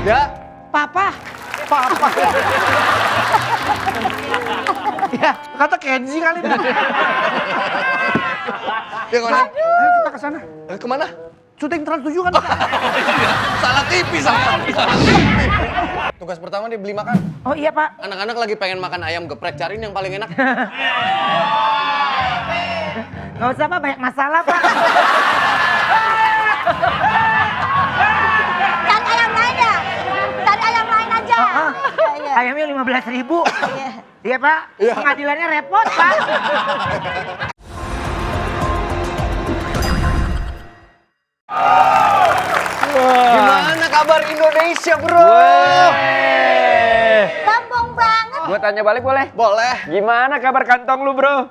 Ya. Papa. Papa. Ya, kata Kenzi kali ini. Ya kemana? Ayo kita ke sana. Kemana? Syuting Trans 7 kan? Salah tipis saya. Tugas pertama dia beli makan. Oh iya Pak. Anak-anak lagi pengen makan ayam geprek, cariin yang paling enak. Gak usah Pak, banyak masalah Pak. Cari ayam lain ya? Cari ayam lain aja. Iya. Ayamnya 15.000. Iya. Iya Pak, pengadilannya repot Pak. Gimana kabar Indonesia, bro? Sombong banget. Gua tanya balik boleh? Boleh. Gimana kabar kantong lu, bro?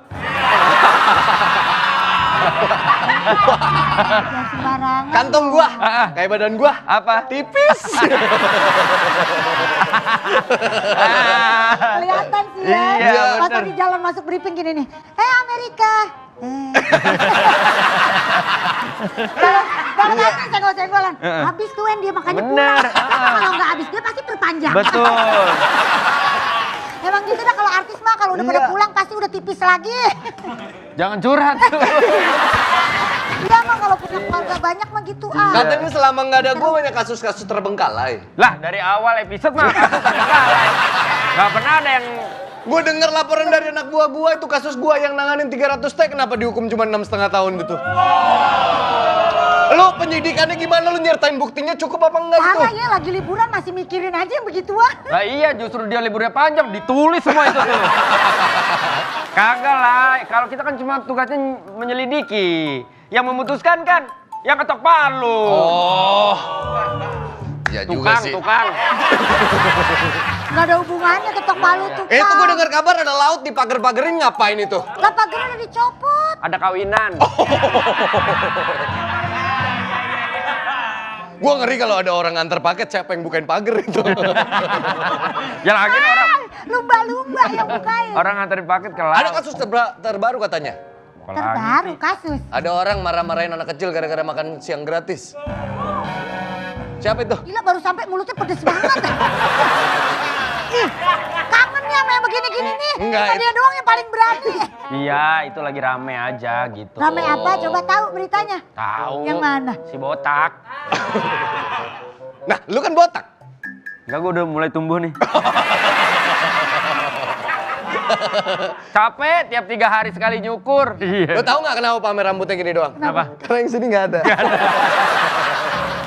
Jangan sembarangan. Kantong gua, kayak badan gua. Apa? Tipis. Kelihatan sih ya. Iya, Pas bener. di jalan masuk briefing gini nih. Amerika. Kalau nanti senggol-senggolan. Habis tuh Wen dia makanya Bener. pulang. Kalau nggak habis dia pasti perpanjang. Betul. Emang gitu dah kalau artis mah kalau udah pada pulang pasti udah tipis lagi. Jangan curhat. Dia mah kalau punya keluarga banyak mah gitu ah. Katanya selama nggak ada gua banyak kasus-kasus terbengkalai. Lah, dari awal episode mah nggak pernah ada yang Gua denger laporan dari anak buah gua itu kasus gua yang nanganin 300 T kenapa dihukum cuma 6,5 tahun gitu. Lu penyidikannya gimana, lu nyertain buktinya cukup apa enggak gitu? Parah ya lagi liburan masih mikirin aja yang begituan. Lah iya, justru dia liburnya panjang, ditulis semua itu tuh. Kagak lah, kalau kita kan cuma tugasnya menyelidiki. Yang memutuskan kan yang ketok palu. Oh. Ya juga Tukang, sih. tukang. Gak ada hubungannya ketok palu tuh. Itu gua dengar kabar ada laut dipager-pagerin, ngapain itu? Lah pagar udah dicopot. Ada kawinan. Gua ngeri kalau ada orang nganter paket, siapa yang bukain pagar itu? Ya lagi orang Lumba-lumba yang bukain. orang nganterin paket ke laut. Ada kasus terbaru katanya. Apalagi Terbaru sih? kasus. Ada orang marah-marahin anak kecil gara-gara makan siang gratis. Siapa itu? Gila baru sampai mulutnya pedes banget. Ih, kangen ya sama yang begini-gini nih. Enggak, Cuma dia doang yang paling berani. Iya, itu lagi rame aja gitu. Rame apa? Coba tahu beritanya. Tahu. Yang mana? Si botak. Nah, lu kan botak. Enggak, gue udah mulai tumbuh nih. Capek tiap 3 hari sekali nyukur. Lu tahu nggak kenapa pamer rambutnya gini doang? Kenapa? Karena yang sini nggak ada.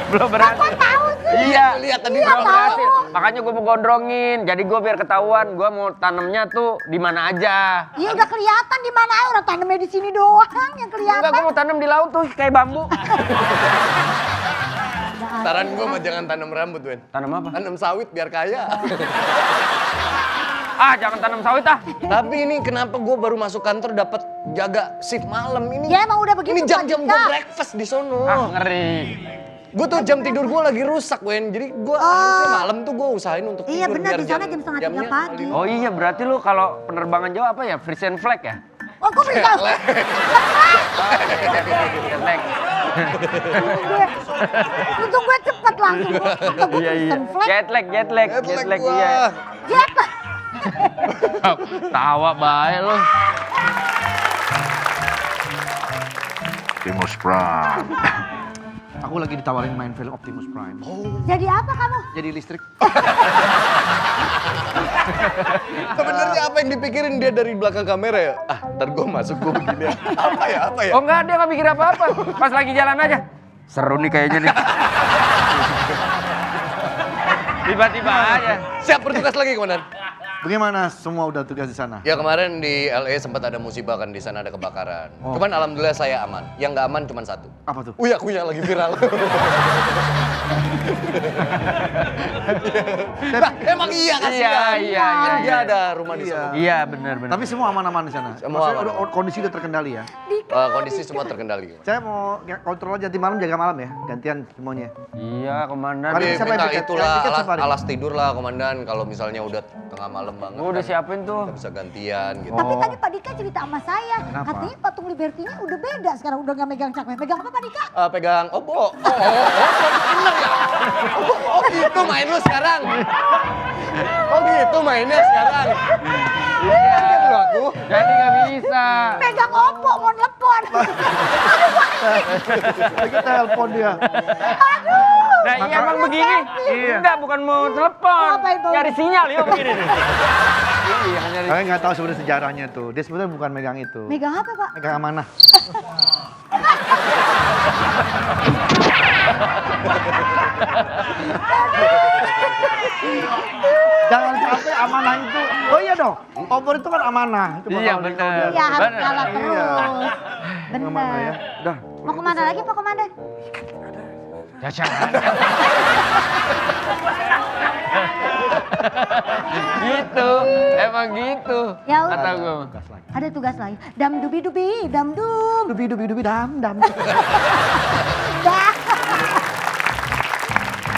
Belum berhasil. Kok tahu sih? Iya. Lihat tadi Iya, Belum tahu. berhasil. Makanya gue mau gondrongin. Jadi gue biar ketahuan gue mau tanemnya tuh di mana aja. Iya udah kelihatan di mana aja orang tanamnya di sini doang yang kelihatan. Enggak, gue mau tanam di laut tuh kayak bambu. Saran gue mah jangan tanam rambut, Wen. Tanam apa? Tanam sawit biar kaya. Ah, jangan tanam sawit ah. Tapi ini kenapa gue baru masuk kantor dapat jaga shift malam ini? Ya emang udah begitu. Ini jam-jam Pak gue Dika. breakfast di sono. Ah, ngeri. Gue tuh jam tidur gue lagi rusak, Wen. Jadi gue harusnya malam tuh gue usahain untuk Iya tidur. benar biar di sana jam setengah 3 jamnya pagi. Oh iya, berarti lu kalau penerbangan jauh apa ya? Frisian flag ya? Oh kok bisa? Frisian flag. Untung gue cepet langsung. Atau gue Iya iya. Kristen Flag. Jet lag gua. iya. Jet lag. Tawa baik lu. Optimus Prime. Aku lagi ditawarin main film Optimus Prime. Jadi apa kamu? Jadi listrik. Sebenarnya apa yang dipikirin dia dari belakang kamera ya? Ah, ntar gue masuk gue begini. Apa ya? Apa ya? Oh enggak, dia nggak mikir apa-apa. Pas lagi jalan aja. Seru nih kayaknya nih. Tiba-tiba aja. Siap bertugas lagi, Komandan. Bagaimana semua udah tugas di sana? Ya kemarin di LA sempat ada musibah kan, di sana ada kebakaran. Cuman alhamdulillah saya aman. Yang nggak aman cuma satu. Apa tuh? Uya Kuya lagi viral. Nah, emang iya kasihan. Iya. Kan dia ada rumah di Iya. sana. Iya, benar. Tapi semua aman-aman di sana. Semua Maksudnya aman. kondisi udah terkendali ya. Kondisi semua terkendali. Saya mau kontrol aja nanti malam jaga malam ya, gantian semuanya. Iya, komandan. Tapi Tapi siapa yang minta piket? itulah Yang piket alas, siapa nih? alas tidur lah, Komandan. Kalau misalnya udah tengah malam banget. Gua udah kan, siapin tuh. kita bisa gantian gitu. Tapi tadi Pak Dika cerita sama saya. Kenapa? Katanya patung Liberty-nya udah beda sekarang udah nggak megang cakwe. Megang apa Pak Dika? Pegang obo. Oh. main lu sekarang. Oh gitu mainnya sekarang. Iya, gitu aku. Jadi nggak bisa. Megang Oppo mau telepon. Lagi telepon dia. Nah iya emang begini. Iya. Enggak, bukan mau telepon. Apa itu? Nyari sinyal yuk begini nih. Iya, nyari. Kalian nggak tahu sebenarnya sejarahnya tuh. Dia sebenarnya bukan megang itu. Megang apa, Pak? Megang amanah. Jangan sampai amanah itu. Oh iya dong. Obor itu kan amanah. Itu Iya bakal benar. Iya, harus Benar. kalah Iya. terus. Amanah ya. Bener. Udah. Mau kemana lagi, Pak Komandan? Ya jangan. Gitu, emang gitu. Ya udah. Kata gue. Ada tugas lain. Dam dubi dubi, dam dum. Dubi dubi dubi dam dam. Dah.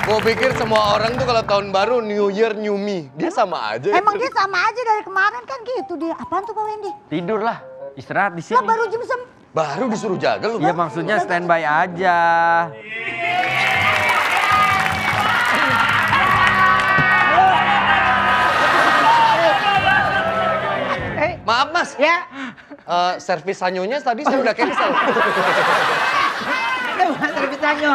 Gue pikir semua orang tuh kalau tahun baru New Year New Me. Dia sama aja. Emang dia sama aja dari kemarin kan gitu dia. Apaan tuh Pak Wendy? Tidur lah, istirahat di Lah sini. baru jam Baru disuruh jaga lu. Ya maksudnya standby aja. Maaf mas, Ya, servis sanyonya tadi saya udah cancel. itu bukan terbitanyo.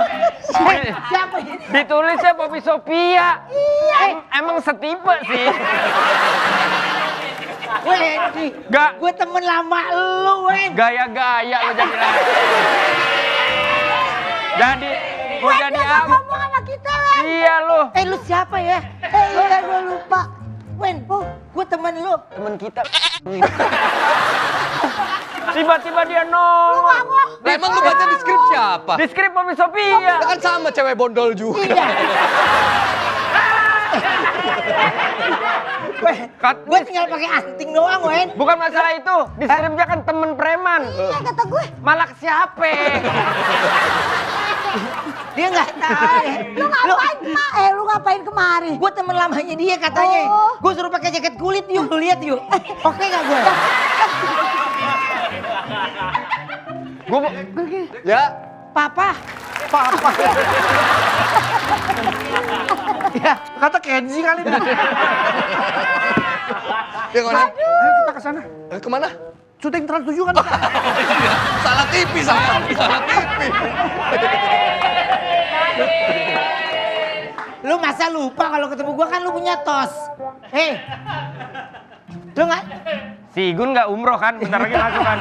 Siapa ini? Ditulisnya Poppy Sophia. Emang setipe sih. Wendy, Gak. gue temen lama lu, Wen. Gaya-gaya lo jadi lagi. Jadi, mau jadi apa? ngomong sama kita, Wen. Iya lo. Lu siapa ya? Iya, gue lupa. Wen, gue temen lu. Temen kita. Tiba-tiba dia nongol. Lah emang lu baca di skrip siapa? Di skrip Poppy Sophia. Kan sama cewek bondol juga. Iya. Gue tinggal pakai anting doang, Wen. Bukan masalah itu. Di skripnya kan temen preman. Iya, kata gue. Malah ke siapa? Dia nggak tahu. Lu ngapain, Mak? Lu ngapain kemari? Gue temen lamanya dia katanya. Oh. Gue suruh pakai jaket kulit yuk, lu lihat yuk. Oke nggak gue? Gue Ya, Papa. Ya, kata Kenzi kali ini. ya kemana? Ayo kita ke sana. Kemana? Syuting Trans 7 kan. Salah TV saya, salah TV. Lu masa lupa kalau ketemu gue kan lu punya tos. Hei. Lu nggak? Si Igun nggak umroh kan? Bentar lagi masuk kan?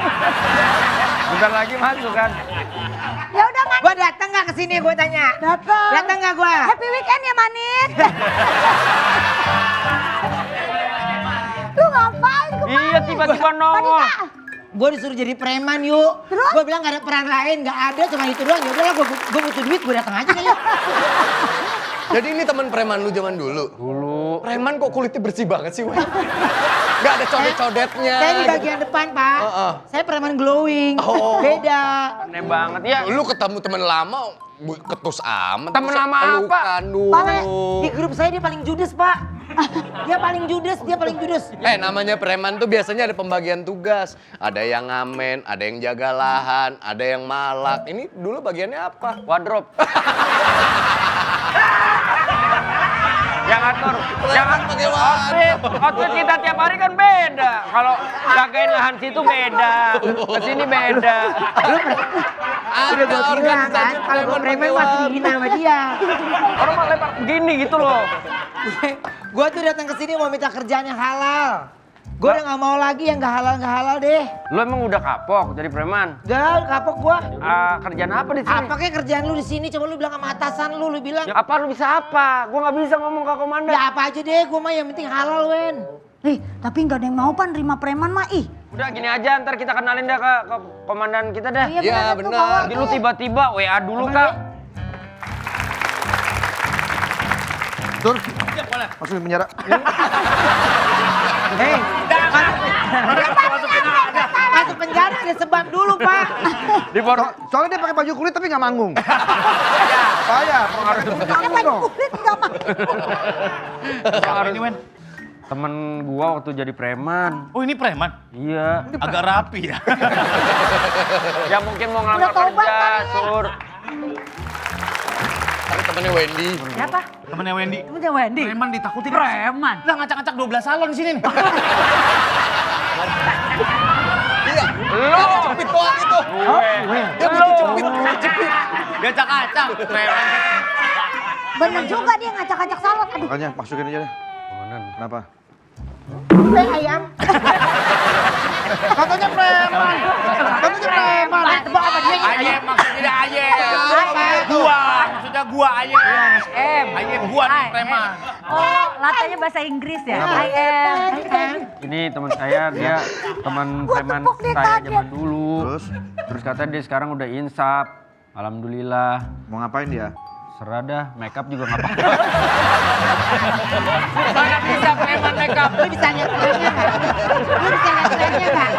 Bentar lagi masuk kan? Ya udah, Man. Gue datang nggak ke sini gue tanya. Datang. Datang nggak gue? Happy weekend ya, Manit. Lu ngapain kemari? Iya tiba-tiba nongol. Gue disuruh jadi preman yuk. Terus? Gue bilang gak ada peran lain, gak ada, cuma itu doang. Ya udahlah, gue butuh duit, gue datang aja kayaknya. Jadi ini teman preman lu zaman dulu? Dulu. Preman kok kulitnya bersih banget sih, Wen? Gak ada codet-codetnya. Saya di bagian depan, Pak. Saya preman glowing. Oh. Beda. Aneh banget ya. Lu ketemu teman lama, ketus amat. Temen lama apa? Pelukan dulu. Pak, di grup saya dia paling judes, Pak. Dia paling judes. Namanya preman tuh biasanya ada pembagian tugas. Ada yang ngamen, ada yang jaga lahan, ada yang malak. Ini dulu bagiannya apa? Wardrobe. Yang atur, pakai wardrobe. outfit kita tiap hari kan beda. Kalau jagain lahan situ beda, kesini beda. Udah gue bilang kan, kalau gue preman masih dihina sama dia. Orang mah lempar begini gitu loh. Gue tuh datang ke sini mau minta kerjaan yang halal. Gue udah gak mau lagi yang gak halal deh. Lo emang udah kapok jadi preman? Gak, kapok gue. Kerjaan apa di sini? Apa kayak kerjaan lu di sini? Coba lu bilang sama atasan lu bilang. Ya, apa lu bisa apa? Gua nggak bisa ngomong ke komandan. Ya apa aja deh, gue mah yang penting halal, Wen. Tapi nggak ada yang mau, Pan, nerima preman, mah. Ih. Udah gini aja, ntar kita kenalin dah ke komandan kita dah. Iya, tuh, benar. bawa Jadi tuh. lu tiba-tiba WA dulu Kak. Tur. Masukin penjara. Hei, masuk penjara ada sebab dulu, Pak. Di bawah. Soalnya dia pakai baju kulit tapi nggak manggung. Saya pengaruh Kenapa dong. kulit nggak mau? Ini Wen. Temen gua waktu jadi preman. Oh ini preman? Iya. Agak rapi ya. Ya mungkin mau Udah ngelamar tobat kerja, kali ya. Sur. Ada temennya Wendy. Siapa? Temennya Wendy. Temennya Wendy. Preman ditakutin. Preman. Lah ngacak-ngacak 12 salon di sini nih. Iya. Lo cepit doang itu. Dia bikin cepit. Dia acak-acak. Preman. Bener juga dia ngacak-ngacak salon. Aduh, Makanya masukin aja deh. Kenapa? gue ayam. Katanya preman. Katanya preman. Tebak apa dia? Ayem maksudnya ayem. Gua. Maksudnya gua ayem. Ayem gua nih preman. Oh, latanya bahasa Inggris ya? I am. Ini teman saya, dia teman Gua preman tepuk dia saya kaget. zaman dulu. Terus katanya dia sekarang udah insaf. Alhamdulillah. mau ngapain dia? Serah dah, make up juga nggak apa-apa. Mana bisa preman makeup? Lu bisa lihat trennya nggak? Lu bisa lihat trennya nggak?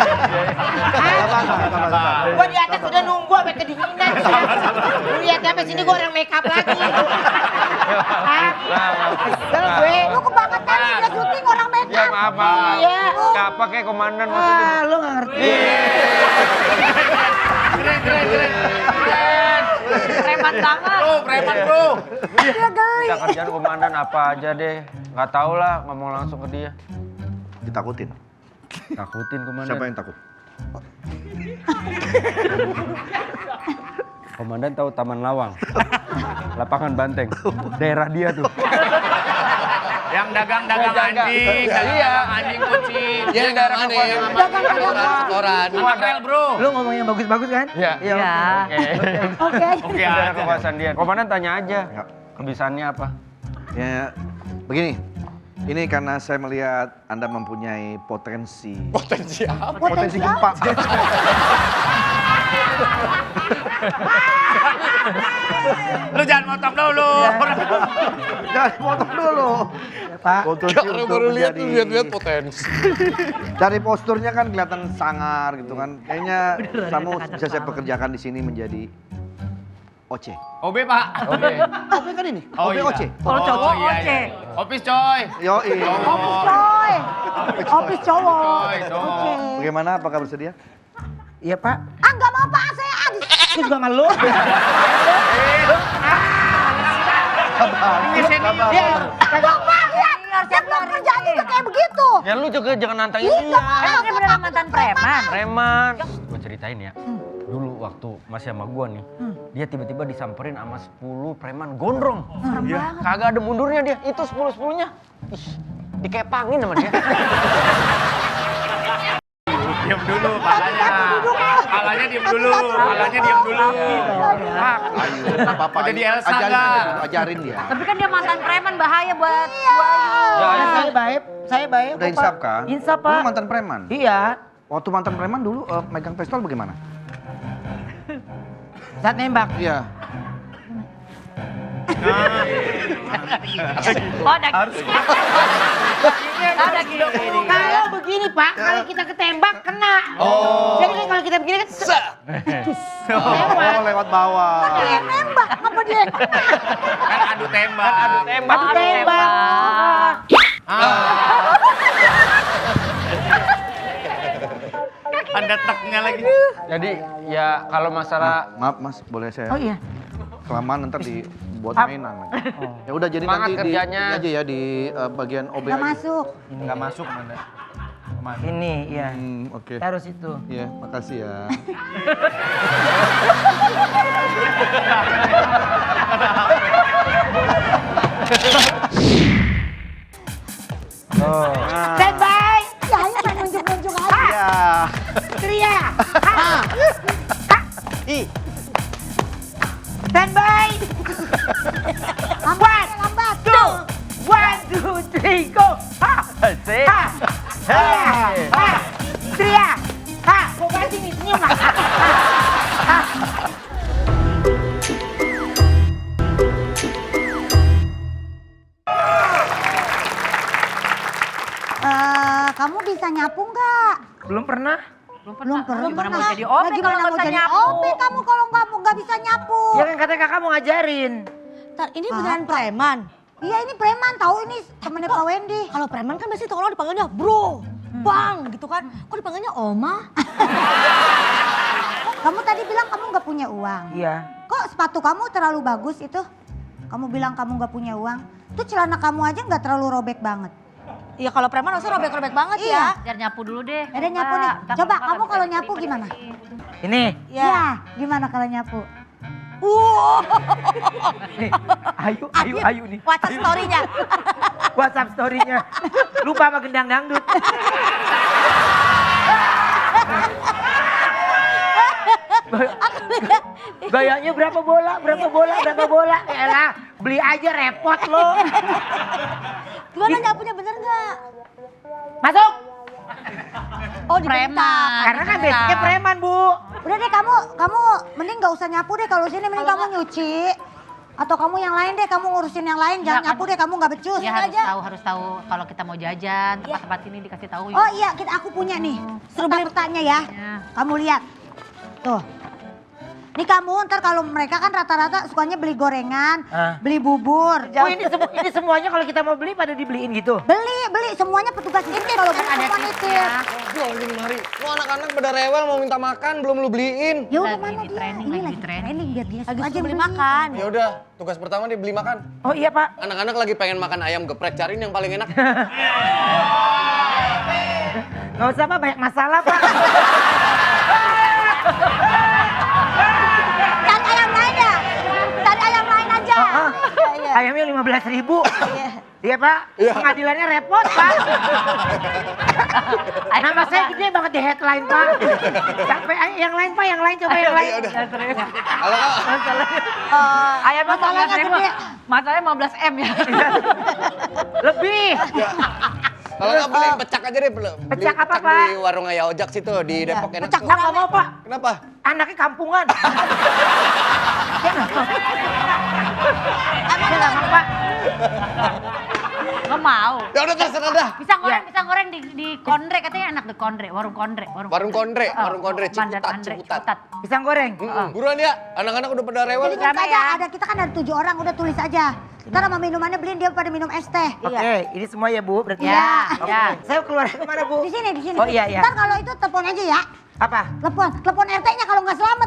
Gua di atas udah nunggu sampai kedinginan. Lu lihat sampai sini gua orang make up lagi. Kesel gue. Lu kebangetan udah syuting orang make up. Ya maaf, maaf. Iya. Nggak apa kayak komandan maksudnya. Ah, lu nggak ngerti. Preman banget. Bro, preman bro. Dia geli. Kita kerjaan komandan apa aja deh. Nggak tahu lah, ngomong langsung ke dia. Ditakutin. Takutin komandan. Siapa yang takut? Komandan tahu Taman Lawang. Lapangan Banteng. Daerah dia tuh. Yang dagang-dagang anjing, dagang anjing kucing. Dia yang daerah mana ya? Koran. Makrel bro. Lu ngomong yang bagus-bagus kan? Iya. Iya. Ya. Oke. Oke. Oke Daerah aja. kekuasaan dia. Komandan tanya aja. Ya. Kebisaannya apa? Ya, begini. Ini karena saya melihat Anda mempunyai potensi. Potensi apa? Potensi gempa. Lu jangan motong dulu. Jangan potong dulu. Pak. Potensi Kalau untuk baru lihat menjadi- lihat potensi. Dari posturnya kan kelihatan sangar gitu kan. Kayaknya kamu bisa saya pekerjakan di sini menjadi OC. OB pak. Oke. OP kan ini? Oh, OP iya. OC. Kalau cowok iya, oce. iya. Opis coy. Yoi. Opis coy. Opis cowok. Coy, cowok. Oke. Bagaimana? Apakah bersedia? Iya, Pak. Ah nggak mau pak saya. Aku juga malu. Ini senior. Gak pak lihat. Dia belum kerjaan juga kayak begitu. Ya lu juga jangan nantangin Ih, dia. nggak mau. Emang dia beneran mantan preman? Preman. Gue ceritain ya. Dulu waktu masih sama gua nih, dia tiba-tiba disamperin sama 10 preman gondrong. Serem banget. Kagak ada mundurnya dia. Itu 10-10-nya. Ih, dikepangin sama dia. Diam dulu palanya. Palanya diam dulu. Palanya diam dulu. Pak. Ayo, apa-apa. Mau jadi Elsa ajarin nggak? aja dulu, ajarin dia. Tapi kan dia mantan preman, bahaya buat Ya, Wahyu. saya baik. Saya baik. Udah kok, insaf Pak. kan? Insaf, Lu Pak. mantan preman? Iya. Waktu mantan preman dulu megang pistol bagaimana? Saat nembak. Iya. Oh, daging. Oh, daging. Kalau begini pak, kalau kita ketembak kena. Jadi kan kalau kita begini kan Oh, lewat bawah. dia yang nembak, apa dia yang kena? Kan adu tembak. Tembak. Oh, tembak. Ada teknya lagi. Jadi ya kalau masalah Maaf Mas, boleh saya? Oh iya. Kelamaan ntar dibuat mainan lagi. Ya udah jadi Semangat nanti kerjanya. di aja ya di bagian OB Gak aja. masuk. Enggak masuk mana. Ini, iya. Oke. Taruh situ. Iya, makasih ya. Stand by. Ya ini main nunjuk-nunjuk aja. Iya. Tria. Stand by. Lambat. Lambat. One, two, three, go. Ha. asik. Ha. Ha. Tria. Ha. Gue kasih nih senyum lah. Ha. Kamu bisa nyapu nggak? Belum pernah. Belum pernah. Gimana mau jadi Lah, OP kalau gimana nggak mau bisa jadi nyapu? OP kamu kalau nggak bisa nyapu? Ya kan katanya kakak mau ngajarin. Ini beneran preman. Iya ini preman tahu ini temennya Pak Wendy. Kalau preman kan biasanya tolong dipanggilnya bro, bang gitu kan. Kok dipanggilnya oma? Kamu tadi bilang kamu nggak punya uang. Iya. Kok sepatu kamu terlalu bagus itu? Kamu bilang kamu nggak punya uang. Tuh celana kamu aja nggak terlalu robek banget. Iya kalau preman harusnya robek-robek banget Iya. ya. Biar nyapu dulu deh. Ada nyapu nih. Ntar Coba Bapak kamu nggak kalau bisa nyapu diterima gimana? di sini. Ini. Ya. Gimana kalau nyapu? Ayu nih. WhatsApp story-nya. WhatsApp story-nya. Lupa sama gendang dangdut. Gayanya berapa bola? Elah, beli aja repot lo. Gimana nyapunya bener nggak? Masuk. Oh dibentak. Karena kan basicnya preman, Bu. Udah deh kamu mending nggak usah nyapu deh kalau sini mending kamu nyuci. Atau kamu yang lain deh, kamu ngurusin yang lain. Jangan Enggak, nyapu deh, kamu nggak becus. Ya harus tahu kalau kita mau jajan, tempat-tempat ini dikasih tahu. Oh iya, aku punya nih. Suruh beli petanya ya. Ya. Kamu lihat. Tuh. Nih kamu ntar kalau mereka kan rata-rata sukanya beli gorengan, beli bubur. Oh ini semuanya kalau kita mau beli pada dibeliin gitu. Beli semuanya petugas nitip kalau Kan ada semua tipsnya. nitip. Jual di lemari. Lu anak-anak pada rewel mau minta makan belum lu beliin. Ya udah Lagi mana di dia? training, Ini lagi lagi di training. training biar dia Lagi suka aja suruh beli beli. makan. Ya udah, tugas pertama dia beli makan. Oh iya Pak. Anak-anak lagi pengen makan ayam geprek, cariin yang paling enak. Gak usah Pak, banyak masalah Pak. Cari ayam lain ya? Cari ayam lain aja. Ayamnya 15.000. Iya Pak, pengadilannya repot Pak. Nama saya gede banget di headline Pak. Sampai yang lain Pak, coba yang lain. Kalau Ayam masalahnya gede. Masalahnya 15 M ya. Lebih. kalau nggak beliin pecak aja deh. Beli Pecak apa, di Pak? warung Ayah Ojak situ di Depok enak Pecak tuh. nggak mau Pak. Kenapa? Anaknya kampungan. Dia nggak mau. Dia nggak mau Pak. Nggak mau. Ya udah terserah dah. Pisang goreng di Kondre katanya enak deh Kondre, warung Kondre. Warung Kondre, Bandar Ciputat. Ciputat. Pisang goreng. Buruan ya, anak-anak udah pada rewel. Jadi tulis aja, ada kita kan ada 7 orang, udah tulis aja. Ntar sama minumannya beliin dia pada minum es teh. Oke, ini semua ya Bu, berarti Ya, Oke. ya. Saya keluar kemana Bu? Di sini. Oh iya. Ntar kalau itu telepon aja ya. Apa? Telepon RT-nya kalau nggak selamat.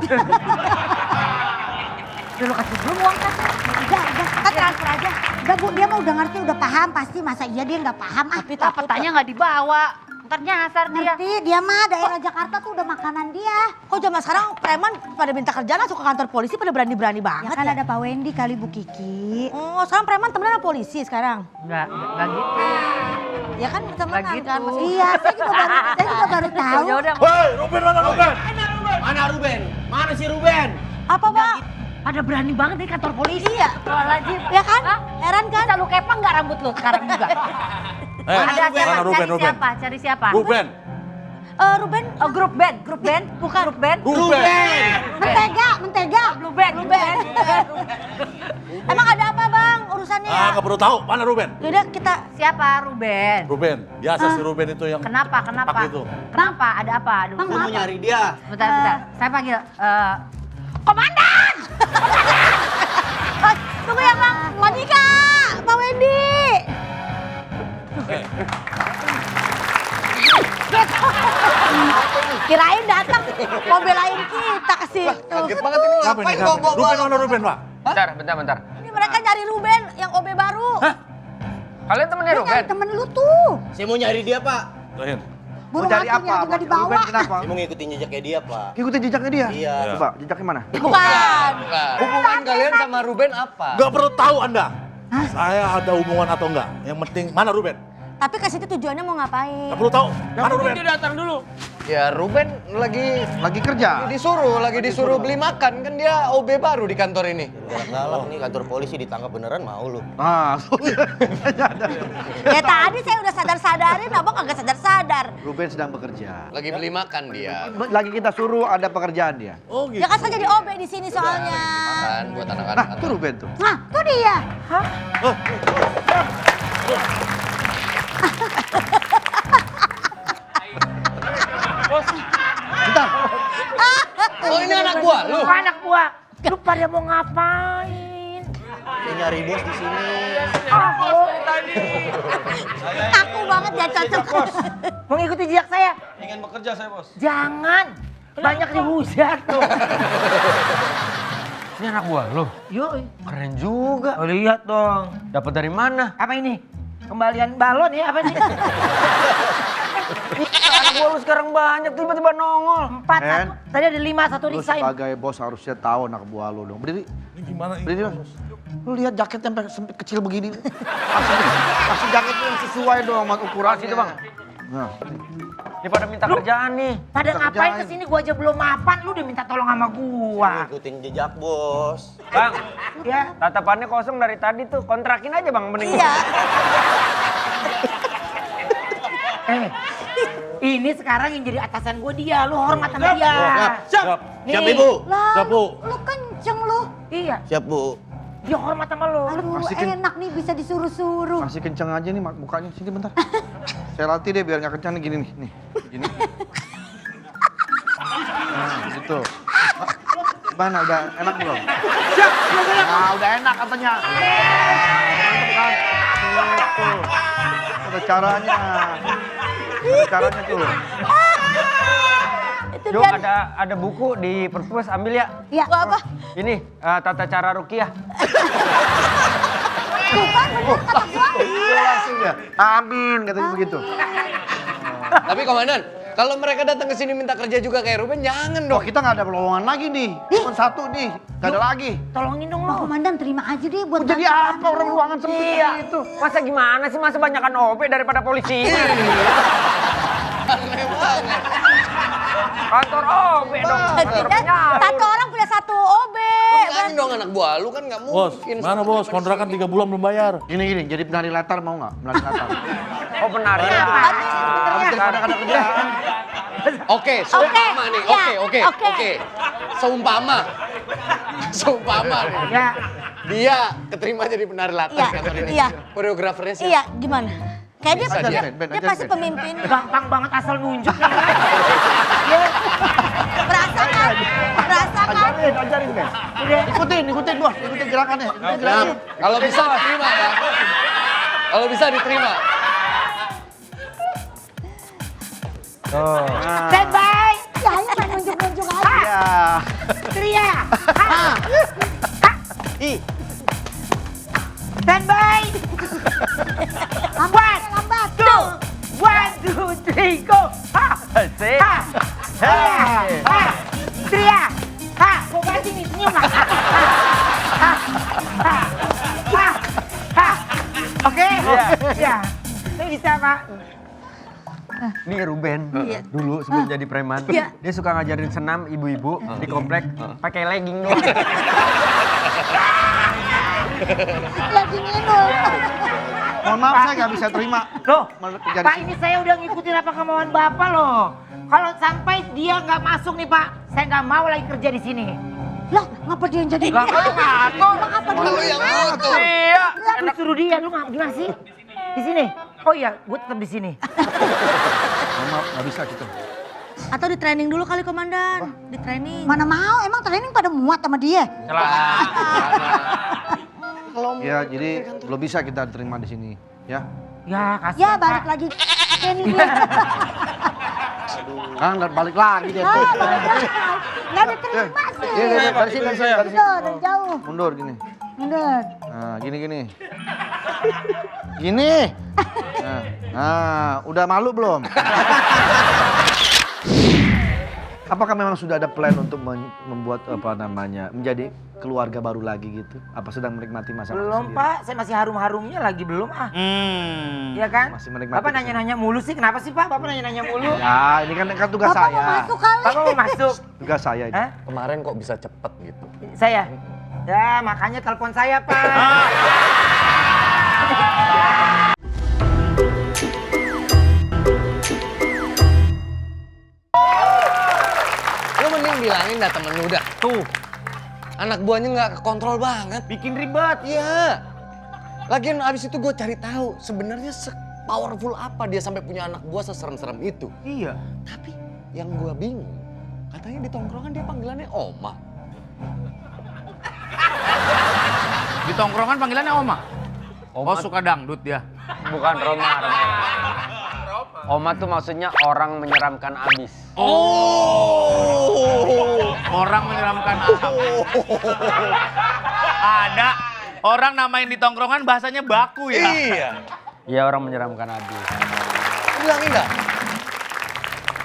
Dulu kasih belum uang kan? Udah, kan transfer aja. Udah Bu, dia mah udah ngerti, udah paham pasti. Masa iya dia nggak paham? Tapi petanya nggak dibawa. Ntar nyasar dia. Ngerti, dia mah daerah Jakarta tuh udah makanan dia. Kok zaman sekarang preman pada minta kerjaan langsung ke kantor polisi pada berani-berani Ya banget kan ya? ada Pak Wendy kali Bu Kiki. Oh sekarang preman temenan sama polisi sekarang? Enggak gitu. Ya kan temenan Begitu. kan? Masih Iya, saya juga baru tahu. Ya udah. Hei, Ruben mana Ruben? Mana Ruben? Mana si Ruben? Apa Pak? Pada berani banget di kantor polisi. Iya. Wajib. Ya kan? Heran kan? Bisa lu kepang nggak rambut lu sekarang juga? Mana Ruben? Cari siapa? Ruben. Ruben, Grup band, bukan grup band. Mentega. Blue band. emang ada apa Bang urusannya ya? Nggak perlu tahu. Mana Ruben? Yaudah kita Siapa Ruben? Ruben. Biasa si Ruben itu yang Kenapa? Pak itu. Kenapa? Ada apa? Aduh. Bang, maaf. Nyari dia. Bentar. Saya panggil Komandan! tunggu ya Bang, Monika, Pak Wendy. Kirain datang mau belain kita ke situ. Kaget banget ini. Siapa ini? Ngapain Siapa? bawa Ruben mana Ruben Pak? Bentar. Ini mereka nyari Ruben yang OB baru. Kalian temennya Dia Ruben? nyari temen lu tuh. Saya mau nyari dia, Pak. Lain. Burung cari hantunya apa? juga dibawa. Ruben kenapa? Saya mau ngikutin jejaknya dia, Pak. Ikutin jejaknya dia? Iya. Coba, jejaknya mana? Bukan. Hubungan kalian sama Ruben apa? Nggak perlu tahu Anda. Saya ada hubungan atau enggak. Yang penting mana Ruben? Tapi ke situ tujuannya mau ngapain? Nggak perlu tahu. Mana Ruben? Ya Ruben Lagi kerja. lagi disuruh beli makan kan dia OB baru di kantor ini. Galak nih kantor polisi ditangkap beneran mau lu. Ah, Ya tadi saya udah sadar-sadarin, abang kagak sadar-sadar. Ruben sedang bekerja. Lagi beli makan dia. Lagi kita suruh ada pekerjaan dia. Oh gitu. Ya kan saya jadi OB di sini soalnya. Makan buat Nah, anak-anak. tuh Ruben tuh. Nah, tuh dia. Bentar. Oh ini anak gua, lu. Anak gua. Lu pada mau ngapain? Saya nyari bos di sini. Aku banget ya cocok. Mau ngikuti jejak saya? Ingin bekerja saya bos. Jangan. Banyak dihujat tuh. Ini anak buah lo? Yoi. Keren juga. Oh, lihat dong. Dapat dari mana? Apa ini? Kembalian balon ya apa nih? Anak buah lu sekarang banyak, tiba-tiba nongol. 4, Men. tadi ada 5, 1 Lu resign. sebagai bos harusnya tahu anak buah lu dong. Berdiri. Ini gimana ini? Berdiri, Mas. Lu lihat jaketnya sampai sempit kecil begini. Kasih jaket yang sesuai dong sama ukuran Kasih tuh, Bang. Nah, Dia pada minta kerjaan nih. Pada Kita ngapain kerjain. kesini gua aja belum mapan, lu udah minta tolong sama gua. Ikutin jejak bos. Bang, Ya, tatapannya kosong dari tadi tuh. Kontrakin aja Bang, mending. Iya. ini sekarang yang jadi atasan gua dia, lu hormat sama dia. Siap. Nih, Siap Ibu. Lah, Siap, Bu. lu kenceng lu. Iya, Siap Bu. dia hormat sama lu. Aduh, Masih kan- enak nih bisa disuruh-suruh. kasih kenceng aja nih mukanya. Sini bentar. Saya latih deh biar nggak kencang nih gini nih. Nih, gini. Nah, gitu. Gimana, udah enak belum? Siap, nah, udah enak katanya. Mantap kan? Gitu. Ada caranya. Ada caranya tuh. Itu Yuk, biar... ada buku di perpus, ambil ya. Iya. Apa? Ini, tata cara rukiah. Bukan bener kata gua. Iya langsung ya. Amin, katanya begitu. Tapi komandan, kalau mereka datang ke sini minta kerja juga kayak Ruben, jangan Oh, dong. kita nggak ada lowongan lagi nih. Cuma satu nih, nggak ada lagi. Tolongin dong Pak lu. Komandan terima aja deh buat Jadi bantuan. apa orang ruangan sempit Iya, kayak gitu? masa gimana sih, masa banyakan OP daripada polisi? Aneh banget. Kantor OP dong, kantor Jadinya penyalur. satu orang punya satu OB. Bilangin dong anak buah lu kan nggak Bos, mungkin. mana bos? Kontrakan 3 bulan belum bayar. Gini, jadi penari latar mau nggak? Penari latar. Oh benar ya. Habis daripada ada kerjaan. Oke, seumpama nih. Ya, Oke. oke. Seumpama nih. Ya, Dia keterima jadi penari latar Iya, kantor ini. iya. Koreografernya siapa? Iya, gimana? Kayak dia, Bisa dia, dia. Ben, dia ajarin, pasti Ben. pemimpin. gampang banget asal nunjuk. Merasakan, merasakan. Ajarin, Ben. Ikutin bos, ikutin gerakannya. Ikutin Nah, gerakannya. kalau bisa diterima ya. Kalau bisa diterima. Stand by. Ya, ayo main nunjuk-nunjuk aja. Ya. Tria. Stand by. Lambat, lambat. 1, 2, 3, go. Ha. Asik. Ha. Ha. Tria. Ha. Gua kasih nih senyum lah. Ha. Ha. Ha. Ha. Oke. Ya. Ini bisa, Pak. Nih Ruben, dulu sebelum jadi preman, Iya. dia suka ngajarin senam ibu-ibu di komplek pakai legging doang. Lagi nginul. Mohon maaf saya nggak bisa terima. Loh, Malah kerja di Pak sini. ini saya udah ngikutin apa kemauan Bapak loh. Kalau sampai dia nggak masuk nih Pak, saya nggak mau lagi kerja di sini. Lah, ngapa dia yang jadi? Lah, kok ngatur? Ngapa dia Lu yang yang ngatur. Iya. Lu suruh dia, lu nggak gimana sih? Di sini? Oh iya, gue tetap di sini. Mohon maaf nggak bisa gitu. Atau di training dulu kali Komandan. Di training. Mana mau, emang training pada muat sama dia. Ya jadi belum bisa kita terima di sini. Ya. Ya, kasih. Ya, balik lagi training dia. Kan balik lagi dia. Ah, balik lagi. Nggak ada terima sih. Iya, dari sini, dari sini. Mundur, dari jauh. Mundur gini. Mundur. Nah, gini. Gini. Nah, udah malu belum? Apakah memang sudah ada plan untuk membuat menjadi keluarga baru lagi gitu? Apa sedang menikmati masa Belum Pak, saya masih harum-harumnya lagi belum ah. Iya kan? Masih menikmati Bapak nanya-nanya mulu sih, kenapa sih Pak? Bapak nanya-nanya mulu. Ya, ini kan tugas Bapak saya. mau masuk kali. Bapak mau masuk? Tugas saya. ini. Hah? Kemarin kok bisa cepet gitu. Saya? Ya makanya telepon saya Pak. Lu mending bilangin dah temen lu dah. Tuh. Anak buahnya nggak kekontrol banget. Bikin ribet. Iya. Lagian abis itu gue cari tahu sebenarnya powerful apa dia sampai punya anak buah seserem-serem itu. Iya. Tapi yang gue bingung, katanya di tongkrongan dia panggilannya Oma. Di tongkrongan panggilannya Oma. Oma Oh suka dangdut dia. bukan Roma. Oma tuh maksudnya orang menyeramkan abis. Orang menyeramkan abis. Ada orang namain di tongkrongan bahasanya baku ya. Iya. Iya, orang menyeramkan abis. Bilangin enggak?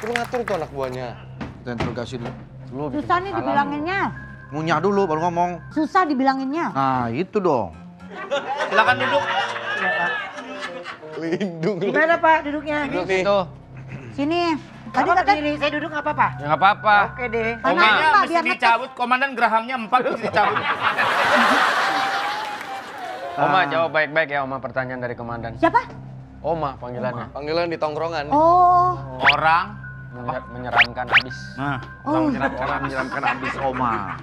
Perlu ngatur tuh anak buahnya. Kita interogasi dulu. Susah nih dibilanginnya. Ngunyah dulu baru ngomong. Susah dibilanginnya. Nah itu dong. Silakan duduk. Lindung. Gimana Pak duduknya? Duduk situ. Sini. Tadi Apa katanya berdiri? Saya duduk nggak apa-apa? Ya nggak apa-apa. Oke deh. Karena Kayaknya apa? mesti Biar ngetes. dicabut, komandan gerahamnya 4 mesti dicabut. Oma jawab baik-baik ya Oma pertanyaan dari komandan. Siapa? Oma panggilannya. Panggilan di tongkrongan. Oh. Orang. Menyeramkan abis. Nah, Oh. Orang menyeramkan abis Oma.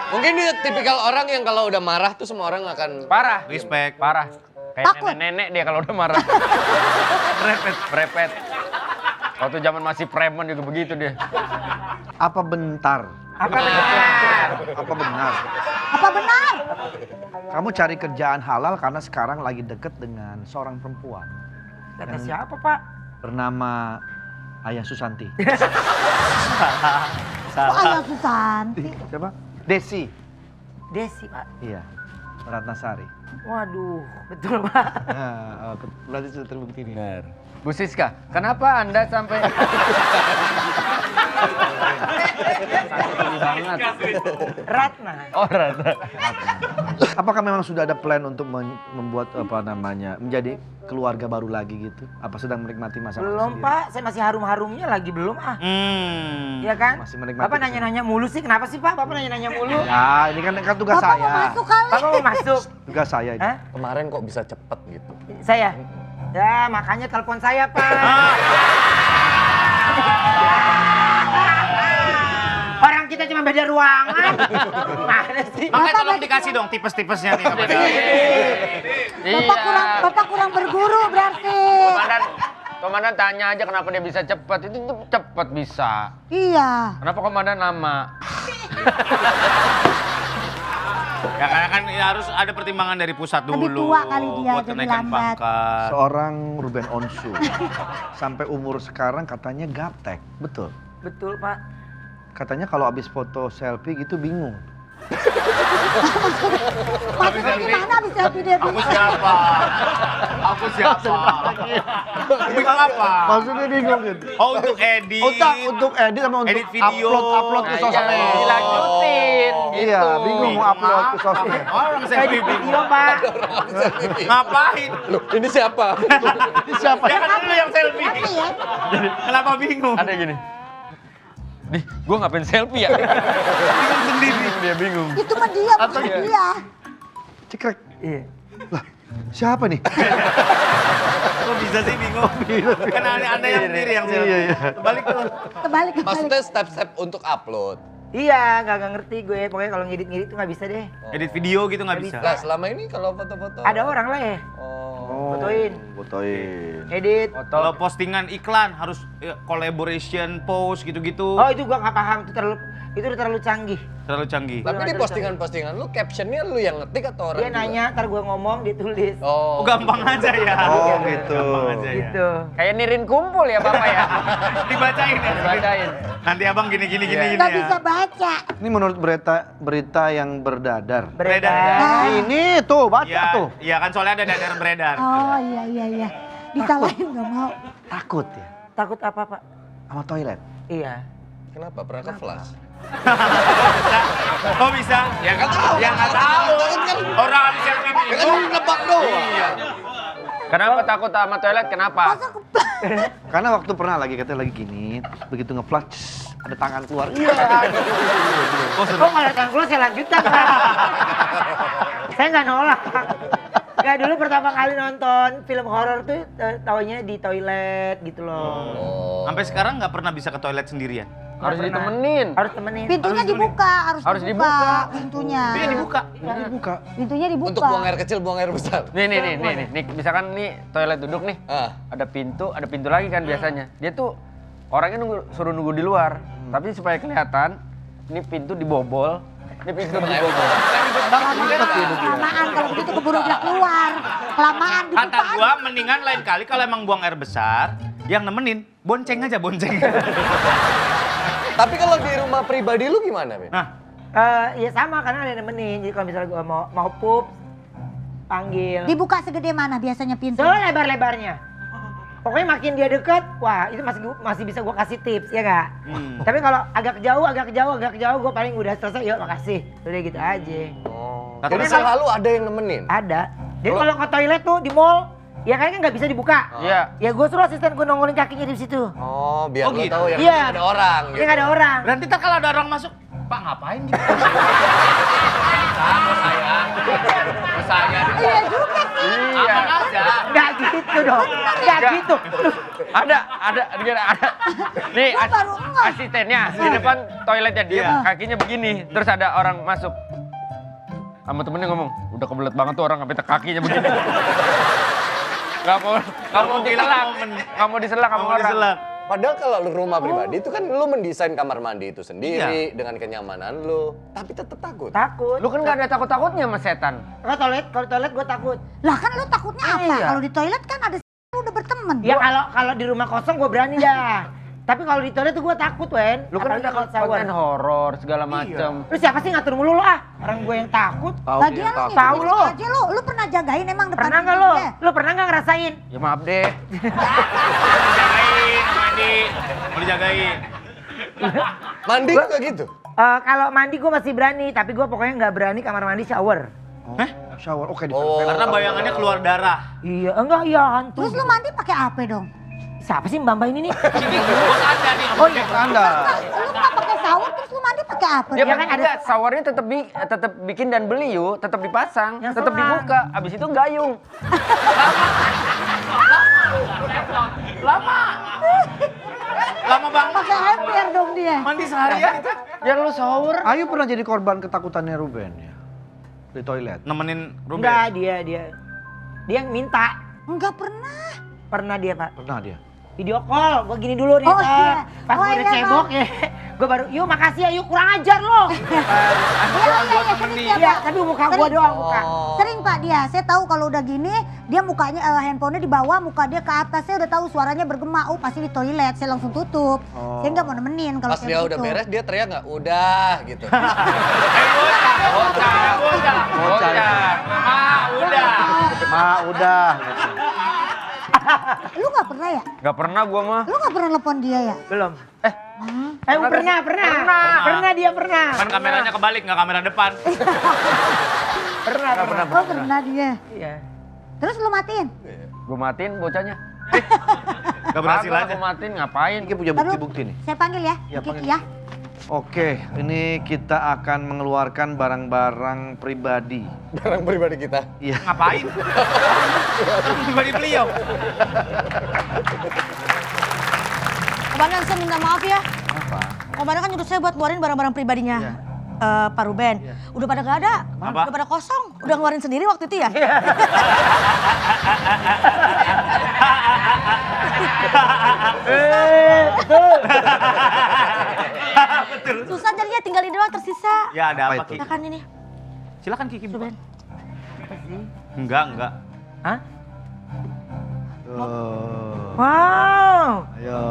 Mungkin dia tipikal orang yang kalau udah marah tuh semua orang akan Parah. respect. Parah. Kayak Takut. nenek-nenek dia kalau udah marah. Berepet. Waktu zaman masih preman juga begitu dia. Apa bentar? Apa benar? Apa benar? Apa benar? Kamu cari kerjaan halal karena sekarang lagi deket dengan seorang perempuan Kata siapa Pak? bernama Ayah Susanti. Kok Ayah Susanti? Siapa? Desi. Desi Pak. Iya. Ratnasari. Waduh, betul Pak. Nah, berarti sudah terbukti nih. Bu Siska, kenapa Anda sampai... banget. Ratna. Oh, Rata. Apakah memang sudah ada plan untuk membuat apa namanya menjadi keluarga baru lagi gitu? Apa sedang menikmati masa Belum sendiri? Pak, saya masih harum-harumnya lagi belum ah. Iya kan? Masih menikmati Bapak nanya-nanya mulu sih, kenapa sih Pak? Bapak nanya-nanya mulu? Ya, ini kan tugas Bapak saya. mau masuk kali. Bapak mau masuk? Tugas saya ini. Hah? kemarin kok bisa cepet gitu. Saya? Ya makanya telepon saya Pak. Orang kita cuma beda ruangan. Mana sih? Makanya tolong dikasih dong tipes-tipesnya nih. Bapak kurang berguru berarti. Komandan tanya aja kenapa dia bisa cepat. Itu tuh cepat bisa. Iya. Kenapa komandan lama? Ya karena kan harus ada pertimbangan dari pusat dulu. Lebih tua kali dia, buat jadi kenaikan lambat. pangkat. Seorang Ruben Onsu. Sampai umur sekarang katanya gaptek. Betul. Betul Pak. Katanya kalau habis foto selfie gitu bingung. Maksudnya gimana bisa dia Aku siapa? Aku siapa? Bingung apa? Maksudnya bingung gitu. Oh untuk edit. Untuk edit sama untuk Edit video. upload ke Nah, sosmed. iya, dilanjutin. Iya, gitu. bingung mau upload ke sosmed. Orang selfie Video bingung. Pak. Ngapain? Loh, ini siapa? Ini siapa? Ya kan dulu yang selfie. Apa ya? Kenapa bingung? Ada gini. Nih, gue ngapain selfie ya? Bingung sendiri. Dia bingung. Itu mah dia, bukan dia. Cekrek. Iya. Lah, siapa nih? Kok bisa sih bingung? Kan anda yang sendiri yang selfie. Iya, iya. Balik tuh. Kebalik. Maksudnya step-step untuk upload. Iya, nggak ngerti gue. Pokoknya kalau ngedit-ngedit tuh nggak bisa deh. Edit video gitu nggak bisa. Nah, selama ini kalau foto-foto Ada orang lah ya. Oh. Fotoin. Fotoin. Edit. Kalau postingan iklan harus collaboration post gitu-gitu. Oh itu gua nggak paham. Itu udah terlalu canggih. Terlalu canggih. Tapi di postingan-postingan lu captionnya lu yang ngetik atau orang Dia juga? nanya, ntar gua ngomong, dia tulis. Oh. Oh, gampang aja ya. Oh, gitu. Gampang aja ya. Gitu. Kayak nirin kumpul ya Bapak ya? Dibacain ya. Dibacain. Nanti abang gini-gini Iya. gini Nggak ya. bisa baca. Ini menurut berita yang berdadar. Beredar. Ah. Ini tuh, baca Iya, tuh. iya kan soalnya ada dadar beredar. Oh iya. Disalahin nggak mau. Takut ya Takut apa Pak? sama toilet. Iya. Kenapa? Pernah ke flash? Oh bisa? Ya kan tahu. Ya nggak tahu. Orang habis selfie Ya kan bingung. nebak doang. Iya. Kenapa takut sama toilet? Kenapa? Masa keplak. Karena waktu pernah katanya lagi gini, begitu nge-flash, ada tangan keluar. Iya. Kok nggak datang keluar saya lanjutkan Pak. Saya nggak nolak. Kayak dulu pertama kali nonton film horor tuh taunya di toilet gitu loh. Sampai sekarang nggak pernah bisa ke toilet sendirian. Harus Nggak pernah. ditemenin. Harus temenin. Pintunya dibuka, Harus dibuka. Pintunya. Ini dibuka. Dibuka. Pintunya dibuka. Untuk buang air kecil, buang air besar. Nih, misalkan nih toilet duduk nih. Ah. Ada pintu lagi kan biasanya. Dia tuh orangnya suruh nunggu di luar. Tapi supaya kelihatan, ini pintu dibobol. Ini pintu dibobol. Kelamaan kalau begitu keburu dia keluar. Kelamaan di Kata gua mendingan lain kali kalau emang buang air besar, yang nemenin bonceng aja bonceng. Tapi kalau di rumah pribadi lu gimana, Ben? Nah, Ya sama karena ada yang nemenin. Jadi kalau misalnya gue mau pup, panggil. Dibuka segede mana biasanya pintu? Selebar-lebarnya. Pokoknya makin dia deket, wah itu masih bisa gue kasih tips, ya nggak? Tapi kalau agak jauh, gue paling udah selesai, yuk makasih. Udah gitu aja. Oh. Tapi Jadi kalau- selalu ada yang nemenin? Ada. Jadi kalau ke toilet tuh di mall, ya kayaknya nggak bisa dibuka. Iya. Ya gue suruh asisten gue nongolin kakinya di situ. Oh, biar Oh, lu gitu. tahu yang Iya. ada orang. Ini nggak ada orang. nanti tak kalau ada orang masuk, Pak ngapain gitu? Saya. Iya juga sih. Aman aja. Nggak gitu dong. Nggak gitu. Ada. Nih, Gua baru ngeh. asistennya di depan toiletnya dia kakinya begini. Terus ada orang masuk. Sama temennya ngomong, udah kebelet banget tuh orang sampai kakinya begini. Gak mau diselak, gak mau diselak sama Kamu orang. diselak. Padahal kalau lu rumah pribadi itu kan lu mendesain kamar mandi itu sendiri dengan kenyamanan lu, tapi tetap takut. Takut. Lu kan gak ada takut-takutnya sama setan. Kalau toilet gue takut. Lah kan lu takutnya apa? Iya. Kalau di toilet kan ada lu udah berteman. Ya kalau di rumah kosong gue berani dah. Tapi kalau di toilet tuh gue takut, Wen. Lu kan Apalagi ada kalau shower. konten horor segala macam. Lu siapa sih ngatur mulu lu ah? Orang gue yang takut. Lagian lu Tahu ngikut lu. aja lu pernah jagain emang depan Pernah nggak pintu lu? dia? Lu pernah nggak ngerasain? Ya maaf deh. Dijagain, mandi. Mau dijagain. Mandi juga gitu. Kalau mandi gue masih berani, tapi gue pokoknya nggak berani kamar mandi shower. Shower, oke. Oh. Karena bayangannya keluar darah. Iya, enggak iya hantu. Terus lu mandi pakai apa dong? Siapa sih mbak ini nih? Sini, bos ada nih. Oh iya. Anda. Lu nggak pakai shower terus lu mandi pakai apa? Ya dong? kan ada showernya tetap bikin dan beli yuk, tetap dipasang, Yang tetap selang. dibuka. Abis itu gayung. Lama banget. Pakai ember dong dia. Mandi seharian itu. Ya lu shower. Ayu pernah jadi korban ketakutannya Ruben ya? Di toilet. Nemenin Ruben. Enggak, dia yang minta. Enggak pernah. Pernah dia, Pak. Pernah dia. Video call, gue gini dulu nih, Oh, Pak. iya. Pas Oh, gue udah iya, cebok ya, gue baru, yuk makasih ya, yuk kurang ajar lo. Iya, sering dia, Iya, Pak. tapi muka gue Sering. doang, muka. Sering Pak dia, saya tahu kalau udah gini, dia mukanya handphonenya di bawah, muka dia ke atas, saya udah tahu suaranya bergema, oh pasti di toilet, saya langsung tutup. Saya nggak mau nemenin kalau Pas dia kayak udah gitu. beres dia teriak nggak? Udah gitu. Bocah. Udah. Ma, udah. Gitu. Lu nggak pernah ya? Gak pernah gua mah. Lu nggak pernah telepon dia ya? Belum. Pernah dia pernah. Kan kameranya kebalik, nggak kamera depan. Pernah. Oh pernah dia. Iya. Terus lu matiin? Gua matiin bocahnya. Gak berhasil Kagak, aja. gua matiin ngapain? Ini punya Taruh. bukti-bukti nih. Saya panggil ya, Ya, Kiki panggil. ya. Oke, ini kita akan mengeluarkan barang-barang pribadi. Barang pribadi kita. Iya. Ngapain? Pribadi beliau. Komandan saya minta maaf ya. Apa? Komandan kan nyuruh saya buat keluarin barang-barang pribadinya. Iya. Pak Ruben. Udah pada gak ada. Apa? Udah pada kosong. Udah ngeluarin sendiri waktu itu ya. Susah jadinya tinggal ini doang tersisa. Ya ada Apa apa, itu? Ki? Silakan ini. Silakan Kiki buka. Ruben. Enggak. Hah? Oh, Wow. ayo.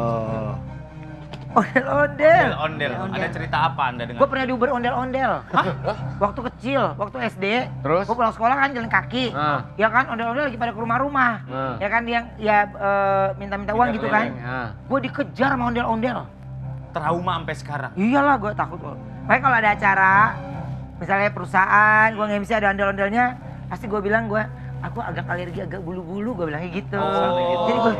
Ondel-ondel. Ondel. Ada cerita apa Anda Gue dengar? pernah diuber ondel-ondel. Waktu kecil, waktu SD. Terus? Gue pulang sekolah kan jalan kaki. Ah. Ya kan ondel-ondel lagi pada ke rumah-rumah. Ah. Ya kan yang minta-minta uang gitu kan. Gue dikejar sama ondel-ondel. Trauma sampai sekarang. Iyalah gue takut. Makanya kalau ada acara, misalnya perusahaan, gue nggak bisa ada ondel-ondelnya, pasti gue bilang aku agak alergi, agak bulu-bulu, gue bilangnya gitu. Oh. Jadi gue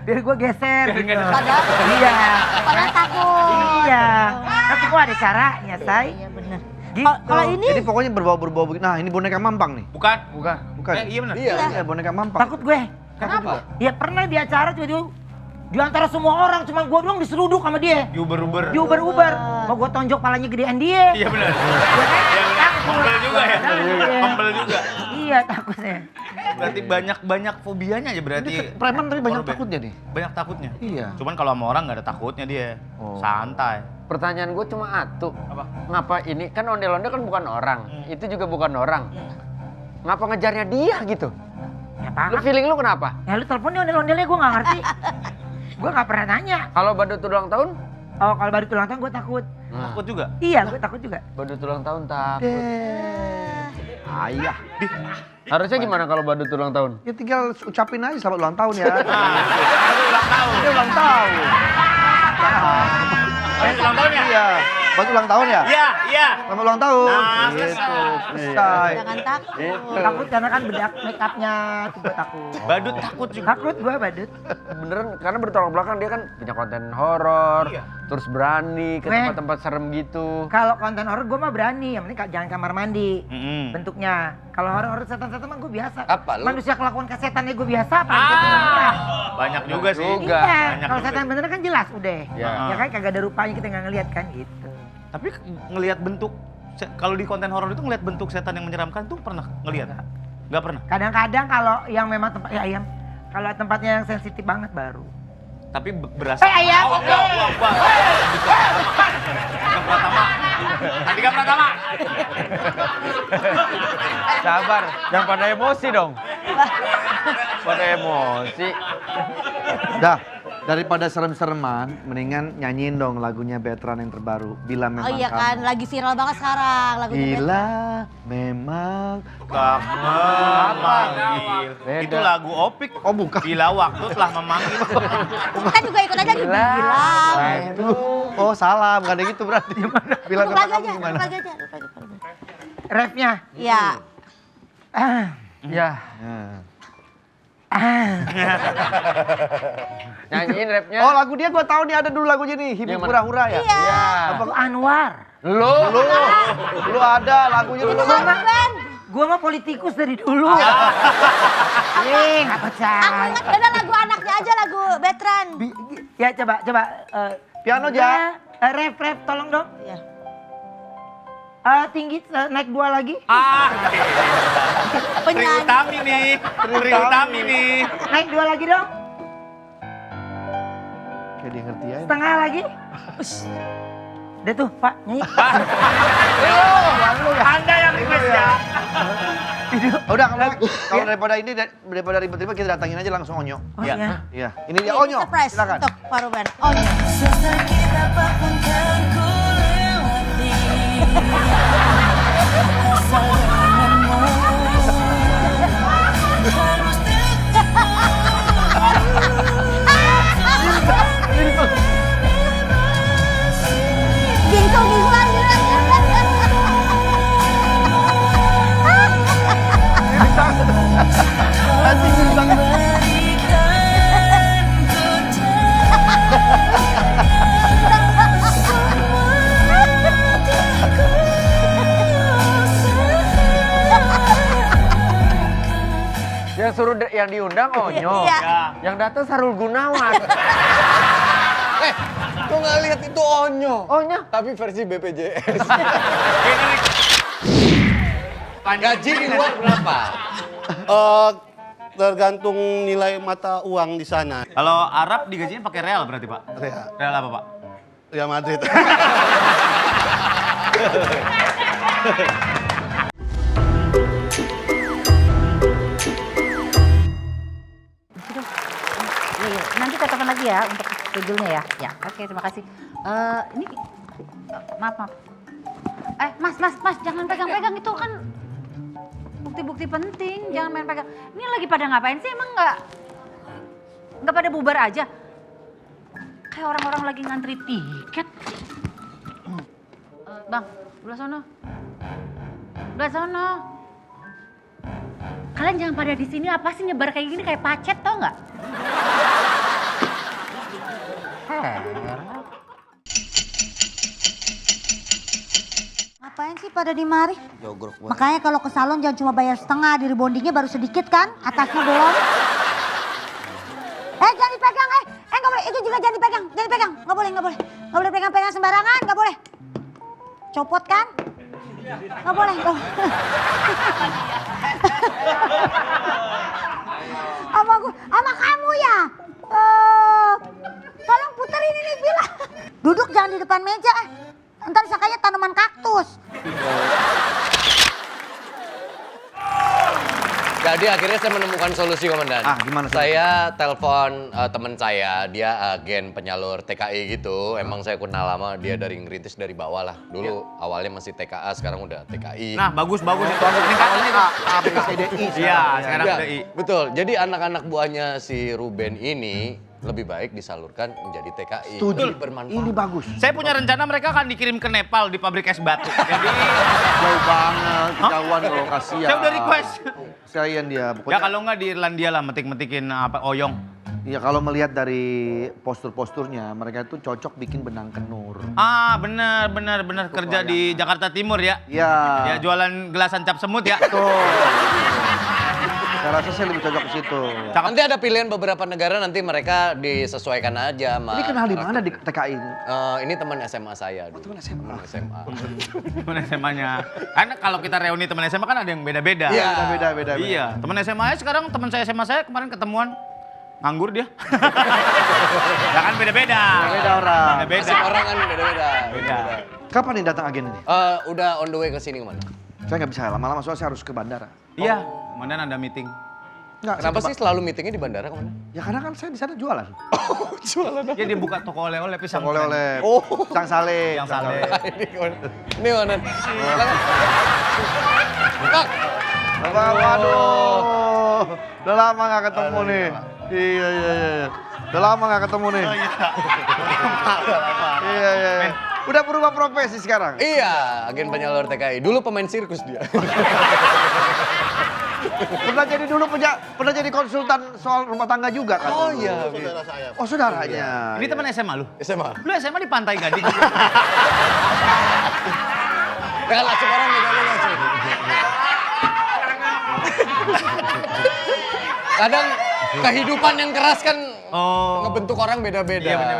biar gue geser. Biar Gitu. nggak ada- Padahal, Iya. padahal takut. Iya. Nanti gue ada caranya, say. Iya bener. Gitu. Kalau ini Jadi pokoknya berbau-berbau begitu. Nah, ini boneka Mampang nih. Bukan. Bukan. Bukan? Iya benar. Iya, boneka Mampang. Takut gue. Kenapa? Ya pernah di acara tiba-tiba di antara semua orang cuma gue doang diseruduk sama dia. Uber. Diuber-uber. Mau gue tonjok palanya gedean dia. Iya benar. Iya benar. Membel juga ya. Iya. Membel juga. Iya takutnya. Berarti banyak fobianya aja berarti. Preman tapi banyak Korban. takutnya nih. Banyak takutnya. Iya. Cuman kalau sama orang nggak ada takutnya dia. Oh. Santai. Pertanyaan gue cuma atu. Ngapa ini? Kan ondel-ondel kan bukan orang. Itu juga bukan orang. Ngapa ngejarnya dia gitu? Ya Lu feeling lu kenapa? Ya lu telepon dia ondel-ondelnya gue gak ngerti. Gue gak pernah nanya. Kalau badut ulang tahun? Oh kalau baru ulang tahun gue takut. Takut juga. Iya gue takut juga. Badut ulang tahun takut. Ayah. Harusnya gimana kalau badut ulang tahun? Ya tinggal ucapin aja selamat ulang tahun ya. Ulang tahun. Dia ulang tahun. Ulang tahun ya? Iya. Buat ulang tahun ya? Iya, iya. Selamat ulang tahun. Nah, Gitu. Selesai. Jangan takut. Takut karena kan bedak make upnya tuh gue takut. Badut takut juga. Takut gue badut. Beneran karena bertolak belakang dia kan punya konten horor, Iya. terus berani ke Men. tempat-tempat serem gitu. Kalau konten horor gue mah berani, yang penting jangan kamar mandi. Mm-mm. Bentuknya. Kalau horor setan-setan mah gue biasa. Apa, lu? Manusia kelakuan kesetannya gue biasa apa? Setan. Banyak juga sih. Juga. Iya, Banyak kalau juga setan bener kan jelas udah. Ya. Ya kan kagak ada rupanya kita nggak ngeliat kan gitu. Tapi ngelihat bentuk, kalau di konten horor itu ngelihat bentuk setan yang menyeramkan tuh pernah ngelihat? Nggak pernah. Kadang-kadang kalau yang memang tempat ya ayam, kalau tempatnya yang sensitif banget baru. Tapi berasa. Ayam. Oh, enggak. Pratama. Andika Pratama. Sabar, jangan pada emosi dong. Pada emosi. Dah, daripada serem-sereman, mendingan nyanyiin dong lagunya Betran yang terbaru. Bila memang Oh iya kamu. kan, lagi viral banget sekarang lagunya. Bila memang. Memanggil. Beda. Itu lagu Opik. Oh bukan. Bila waktu telah memanggil. Kan juga ikut aja gitu. Bilang. Oh salah, bukan ada gitu berarti. Bila Lagi memang aja, kamu gimana? lagi aja. Refnya. Iya. Ya, Nah. nyanyiin rapnya. Oh lagu dia gue tahu nih, ada dulu lagunya nih, Hibi Yang mana? Hura-Hura ya? Iya. Apa? Anwar. Lu ada lagunya dulu. Gua mah politikus dari dulu. Nggak Aku percaya. ingat beda lagu anaknya aja, lagu Betran. Ya coba. Piano aja. Ref, tolong dong. Iya. Tinggi, naik 2 lagi. Tri Utami nih. Tri Utami nih. Naik 2 lagi dong. Kayak dia ngerti ya. Setengah lagi. Udah tuh, Pak, nyanyi. Anda yang request ya. Udah kalau daripada ini daripada ribet-ribet kita datangin aja langsung Onyo. Oh iya. Iya, ini dia Onyo. Surprise Silakan. untuk Oh, Pak Ruben. Onyo. Gingsung lagi. Yang suruh yang diundang Onyo. Iya. Yang datang Sarul Gunawan. Gue nggak lihat itu Onyo. Onyo. Tapi versi BPJS. Gaji Gaji di luar berapa? Tergantung nilai mata uang di sana. Kalau Arab digajiin pakai real berarti, Pak? Real. Real apa, Pak? Real Madrid. Iya. Nanti kita telepon lagi ya untuk schedule-nya ya. Ya, oke, terima kasih. Ini maaf. Mas, jangan pegang-pegang, itu kan bukti-bukti penting, jangan main pegang. Ini lagi pada ngapain sih, emang nggak pada bubar aja? Kayak orang-orang lagi ngantri tiket. Bang, belah sono. Kalian jangan pada di sini, apa sih nyebar kayak gini, kayak pacet, tau nggak? Ngapain sih pada di mari? Jogrok banget. Makanya kalau ke salon jangan cuma bayar setengah, di rebondingnya baru sedikit kan, atasnya belum. Jangan dipegang, nggak boleh, itu juga jangan dipegang, nggak boleh pegang-pegang sembarangan, nggak boleh. Copot kan? Nggak boleh. Oh. Sama kamu ya. Tolong puterin ini bilang. Duduk jangan di depan depan meja. Ntar disangkanya tanaman kaktus. Jadi akhirnya saya menemukan solusi, Komandan. Gimana? Saya telepon teman saya, dia agen penyalur TKI gitu. Emang saya kenal lama, dia dari ngerintis dari bawah lah. Dulu awalnya masih TKA, sekarang udah TKI. Nah, bagus itu. Peningkatan itu. ABCDI. Iya, sekarang Ya, udah I. betul. Jadi anak-anak buahnya si Ruben ini lebih baik disalurkan menjadi TKI. Setuju. Lebih bermanfaat. Ini bagus. Saya punya rencana mereka akan dikirim ke Nepal di pabrik es batu. Jadi Jauh banget, jauhan loh, kasihan. saya udah request. Kasihan dia. Ya Pokoknya, kalau nggak di Irlandia lah metik-metikin oyong. ya kalau melihat dari postur-posturnya, mereka itu cocok bikin benang kenur. Ah, benar kerja di Jakarta Timur ya. Iya. Ya jualan gelasan cap semut ya. Betul. Saya rasa saya lebih cocok ke situ. Nanti ada pilihan beberapa negara, nanti mereka disesuaikan aja sama... Ini kenal di mana di TKI ini? Ini teman SMA saya. Teman SMA? Teman SMA. Teman SMA-nya. Karena kalau kita reuni teman SMA kan ada yang beda-beda. Iya. Beda. Iya, teman SMA -nya sekarang teman saya SMA saya kemarin ketemuan nganggur dia. Ya kan beda-beda. Beda orang. Beda-beda. Masih orang kan beda-beda. Beda. Kapan nih datang agen ini? Udah on the way ke sini kemana? Saya nggak bisa lama-lama soalnya saya harus ke bandara. Iya, kemudian ada meeting. Nggak, Kenapa saya sih selalu meetingnya di bandara kemana? Ya karena kan saya di sana jualan. Ya dia buka toko oleh-oleh pisang. Oleh-oleh. Pisang sale. Yang sale. Ini mana? Kak, Waduh. Udah lama nggak ketemu nih. Iya. Udah lama nggak ketemu nih. Iya. Udah berubah profesi sekarang. iya, agen penyalur TKI. Dulu pemain sirkus dia. Pernah jadi konsultan soal rumah tangga juga kan? Oh iya. Saudara saya. Oh saudaranya. Ini teman SMA lu? SMA. Lu SMA di Pantai Gading. Jangan langsung orang beda-beda sih. Kadang kehidupan yang keras kan ngebentuk orang beda-beda. Iya benar.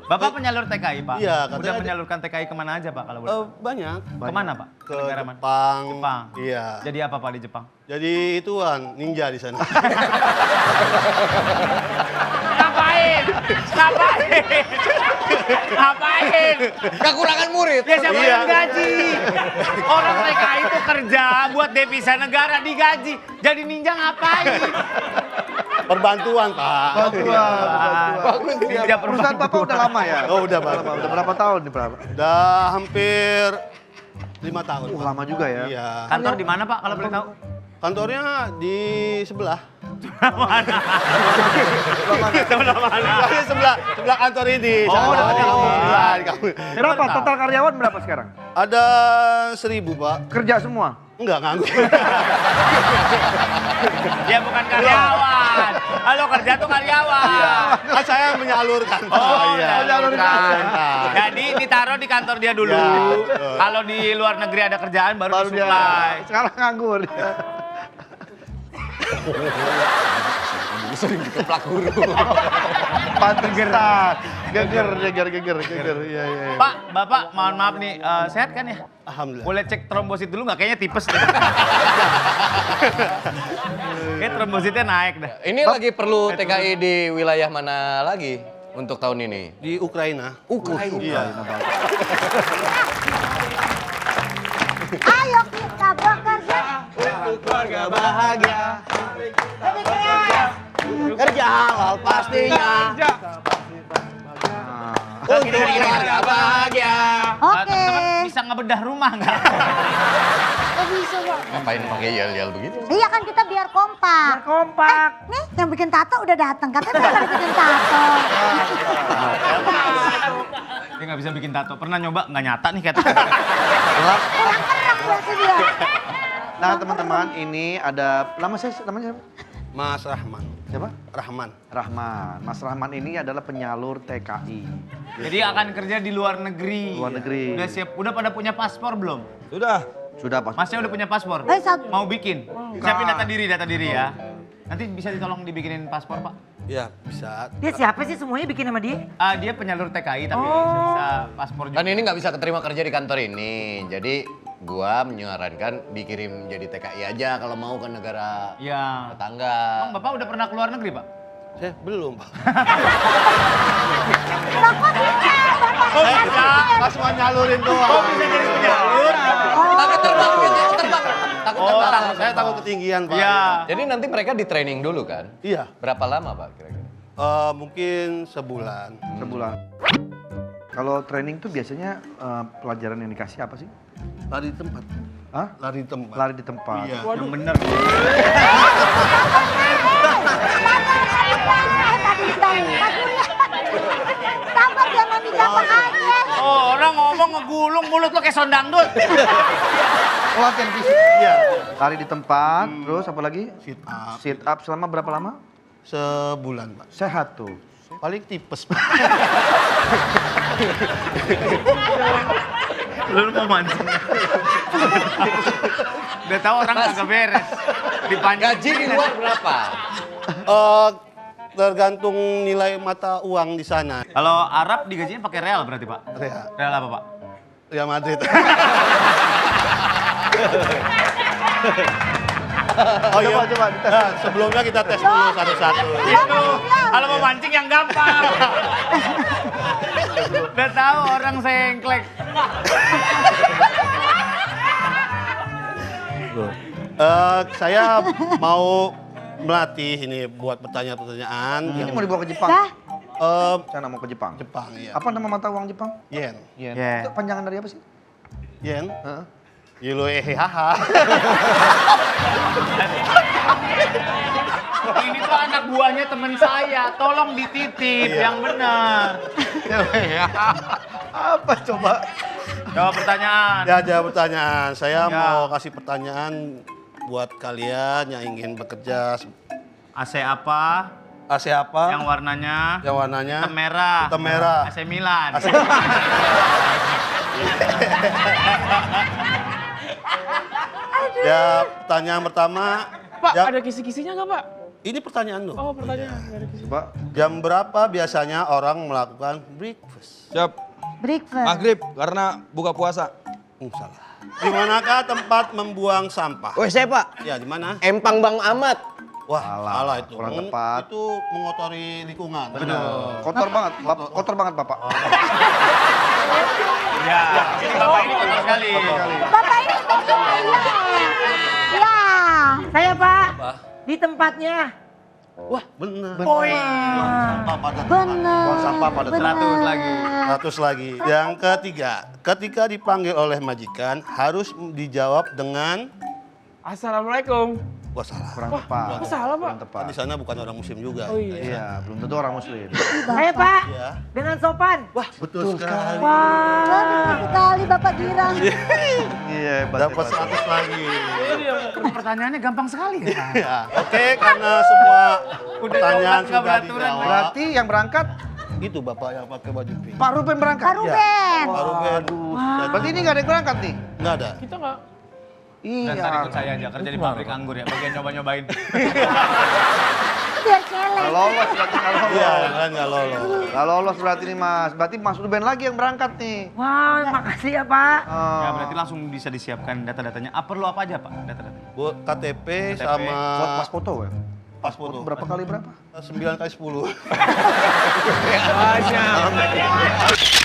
Bapak penyalur TKI, Pak? Iya, Udah katanya menyalurkan TKI kemana aja, Pak, kalau boleh? Banyak. Kemana, Pak? Ke Negara mana? Jepang. Jepang. Iya. Jadi apa, Pak, di Jepang? Jadi ituan ninja di sana. Ngapain? Kekurangan murid. Ya siapa yang gaji? Orang TKI itu kerja buat devisa negara digaji. Jadi ninja ngapain? Perbantuan, Pak. Bagus dia. Perusahaan Bapak udah lama ya? Oh, udah, Pak. Udah berapa tahun nih, berapa? Udah hampir 5 tahun. Pak. Lama juga ya? Iya. Kantor di mana, Pak, kalau boleh tahu? Kantornya di sebelah. Mana? Sebelah kantor ini. Oh, udah ada kamu. Sebelah di kamu. Berapa? Total karyawan berapa sekarang? Ada 1.000, Pak. Kerja semua? Enggak, nganggur. Dia bukan karyawan. Halo, kerja tuh karyawan. Kan saya menyalurkan. Oh, Iya. menyalurkan. Jadi ditaruh di kantor dia dulu. Ya. Kalau di luar negeri ada kerjaan baru dia. disuplai. Sekarang nganggur dia. Sering dikeplak guru. Pantesan. Geger. Iya. Pak, Bapak, mohon maaf nih, sehat kan ya? Alhamdulillah. Boleh cek trombosit dulu nggak? Kayaknya tipes deh. Kayak trombositnya naik dah. Ini lagi perlu TKI di wilayah mana lagi untuk tahun ini? Di Ukraina. Ukraina. Iya. Ayo kita bekerja. Keluarga bahagia. Kerja halal pastinya. Untuk keluarga bahagia. Oke. Teman-teman bisa ngebedah rumah nggak? Oh, bisa, Pak. Ngapain pakai yel-yel begitu? Iya kan kita biar kompak. Kompak. Nih yang bikin tato udah datang. Katanya bakal bikin tato. Dia nggak bisa bikin tato. Pernah nyoba nggak nyata nih kata. Kerang-kerang berarti dia. Nah teman-teman ini ada, namanya siapa? Mas Rahman. Siapa? Rahman. Rahman. Mas Rahman ini adalah penyalur TKI. Jadi akan kerja di luar negeri. Luar negeri. Udah siap. Udah pada punya paspor belum? Sudah pas. Masnya udah punya paspor? Satu. Mau bikin? Siapin data diri ya. Nanti bisa ditolong dibikinin paspor, Pak? Ya, bisa. Dia siapa sih semuanya bikin sama dia? Dia penyalur TKI tapi bisa paspor juga. Kan ini nggak bisa keterima kerja di kantor ini. Jadi gua menyarankan dikirim jadi TKI aja kalau mau ke negara Iya. tetangga. Emang Bapak udah pernah keluar negeri, Pak? Saya belum, Pak. Lah kok bisa? Bapak Saya nggak cuma nyalurin doang. Bisa jadi penyalur. Takut terbang, takut terbang. Takut terbang. Saya takut ketinggian, Pak. Iya. Jadi nanti mereka di training dulu kan? Iya. Berapa lama Pak kira-kira? Mungkin sebulan. Sebulan. Kalau training tuh biasanya pelajaran yang dikasih apa sih? Lari di tempat. Hah? Lari di tempat. Lari di tempat. Iya. Yang bener. Sabar jangan dijawab aja. Oh, orang ngomong ngegulung mulut lo kayak sondangdut. Oh, latihan fisik. Iya. Lari di tempat, terus apa lagi? Sit up. Sit up selama berapa lama? Sebulan, Pak. Sehat tuh. Paling tipes, Pak. Lu mau mancing. Udah tahu orang kagak beres. Dipancing. Gaji di luar berapa? Tergantung nilai mata uang di sana. Kalau Arab digajinya pakai real berarti, Pak? Real. Real apa, Pak? Real Madrid. Oh iya, Coba, dites. Nah, sebelumnya kita tes dulu satu-satu. Itu kalau mau mancing yang gampang. Udah tahu orang sengklek. Saya mau melatih ini buat pertanyaan-pertanyaan. Ini mau dibawa ke Jepang. Dah. Sana mau ke Jepang. Jepang, ya. Apa nama mata uang Jepang? Yen. Yeah. Itu panjangan dari apa sih? Yen. Heeh. Yiloehehaha. Ini tuh anak buahnya temen saya, tolong dititip yang benar. Apa coba? Jawab pertanyaan. Ya, jawab pertanyaan. Saya Ya. mau kasih pertanyaan buat kalian yang ingin bekerja. AC apa? AC apa? Yang warnanya? Yang warnanya? Hitam merah. Hitam merah. AC Milan. AC. Ya, pertanyaan pertama. Pak, Ya, ada kisi-kisinya nggak Pak? ini pertanyaan loh. Oh, pertanyaan. Nggak ada kisi. Coba. Jam berapa biasanya orang melakukan breakfast? Siap. Breakfast. Maghrib karena buka puasa. Salah. Di manakah tempat membuang sampah? Woi, saya Pak. Ya, di mana? Empang Bang Ahmad. Wah, salah itu. kurang tepat. Itu mengotori lingkungan. Kotor banget, kotor banget Bapak. Ya, ini bapak ini kotor sekali. Bapak ini ya. Saya Pak, di tempatnya. Wah, benar. Benar. Buang sampah pada Benar. 100 lagi. 100 lagi. Yang ketiga, ketika dipanggil oleh majikan harus dijawab dengan Assalamualaikum. wah salah. Kurang tepat. Kok salah, Pak? Kurang tepat. Di sana bukan orang muslim juga. Oh iya. Iya, belum tentu orang muslim. Saya Pak, Ya. dengan sopan. Wah, betul sekali. Benar sekali Bapak girang. Iya, Dapat 100 lagi. Pertanyaannya gampang sekali ya. Ya. Oke, karena semua pertanyaan nggak sudah beraturan, dijawab. Berarti yang berangkat Itu Bapak yang pakai baju pink. Pak Ruben berangkat. Pak Ruben. Baru Ben. Berarti ini nggak ada yang berangkat nih? Nggak ada. Kita nggak. Dan tadi ikut saya aja kerja di pabrik anggur ya, bagian nyoba-nyobain. Biar celek. Nggak lolos berarti nggak lolos. Iya, kan nggak lolos. Nggak lolos berarti nih Mas. Berarti Mas Ruben lagi yang berangkat nih. Wah, makasih ya Pak. Ya berarti langsung bisa disiapkan data-datanya. Perlu apa aja Pak data-datanya? Buat KTP KTP. sama Buat pas foto ya? pas foto. Berapa kali berapa? 9 kali 10. Banyak.